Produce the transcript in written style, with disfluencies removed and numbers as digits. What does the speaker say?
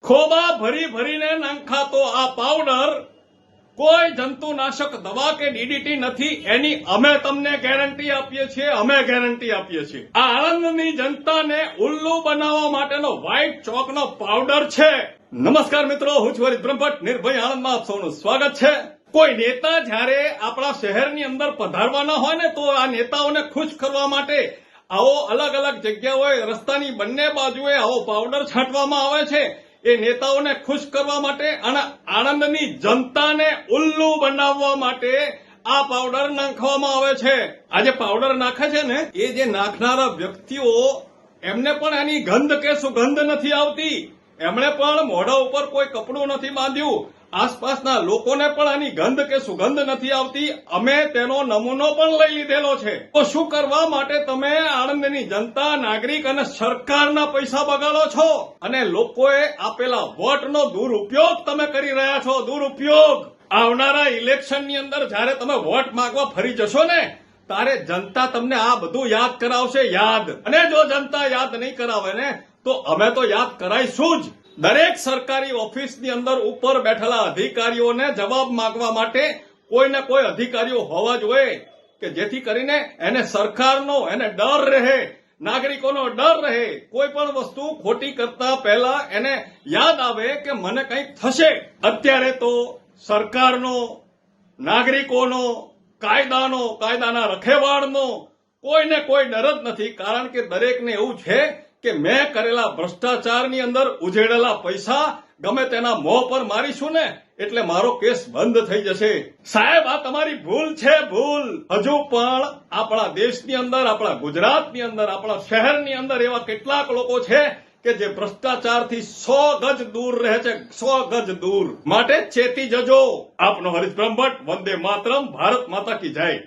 ખોબા ભરી ભરીને નાંખાતો આ પાવડર કોઈ જંતુનાશક દવા કે ડીડીટી નથી, એની અમે તમને ગેરંટી આપીએ છીએ. આ આણંદની જનતાને ઉલ્લુ બનાવવા માટેનો વ્હાઇટ ચોકનો પાવડર છે. નમસ્કાર મિત્રો, હું છું હરીશ બ્રહ્મભટ્ટ. નિર્ભય આણંદમાં આપ સૌનું સ્વાગત છે. કોઈ નેતા જ્યારે આપણા શહેરની અંદર પધારવાના હોય ને, તો આ નેતાઓને ખુશ કરવા માટે આવો અલગ અલગ જગ્યાઓએ રસ્તાની બંને બાજુએ આવો પાવડર છાંટવામાં આવે છે. એ નેતાઓને ખુશ કરવા માટે અને આણંદની જનતાને ઉલ્લુ બનાવવા માટે આ પાવડર નાખવામાં આવે છે. આ જે પાવડર નાખે છે ને, એ જે નાખનારા વ્યક્તિઓ, એમને પણ એની ગંધ કે સુગંધ નથી આવતી. એમણે પણ મોઢા ઉપર કોઈ કપડું નથી બાંધ્યું. આસપાસના લોકોને પણ આની ગંધ કે સુગંધ નથી આવતી. અમે તેનો નમૂનો પણ લઈ લીધેલો છે. તો શું કરવા માટે તમે આણંદની જનતા, નાગરિક અને સરકારના પૈસા બગાડો છો અને લોકોએ આપેલા વોટનો દુરુપયોગ તમે કરી રહ્યા છો? દુરુપયોગ. આવનારા ઇલેક્શનની અંદર જ્યારે તમે વોટ માંગવા ફરી જશો ને, ત્યારે જનતા તમને આ બધું યાદ કરાવશે. યાદ. અને જો જનતા યાદ નહીં કરાવે ને, તો અમે તો યાદ કરાઈશું જ. દરેક સરકારી ઓફિસની અંદર ઉપર બેઠેલા અધિકારીઓને જવાબ માંગવા માટે કોઈ ને કોઈ અધિકારીઓ હોવા જોઈએ, કે જેથી કરીને એને સરકારનો એને ડર રહે, નાગરિકોનો ડર રહે. કોઈ પણ વસ્તુ ખોટી કરતા પહેલા એને યાદ આવે કે મને કંઈક થશે. અત્યારે તો સરકારનો, નાગરિકોનો, કાયદાના રખેવાળનો કોઈને કોઈ ડર જ નથી. કારણ કે દરેકને એવું છે કે મેં કરેલા ભ્રષ્ટાચારની અંદર ઉજેડેલા પૈસા ગમે તેના મોં પર મારીશું ને, એટલે મારો કેસ બંધ થઈ જશે. સાહેબ, આ તમારી ભૂલ છે, ભૂલ. હજુ પણ આપણા દેશની અંદર, આપણા ગુજરાતની અંદર, આપણા શહેરની અંદર એવા કેટલાક લોકો છે કે જે ભ્રષ્ટાચારથી 100 ગજ દૂર રહે છે. 100 ગજ દૂર. માટે ચેતી જજો. આપનો હરીશ બ્રહ્મભટ્ટ. વંદે માતરમ. ભારત માતા કી જય.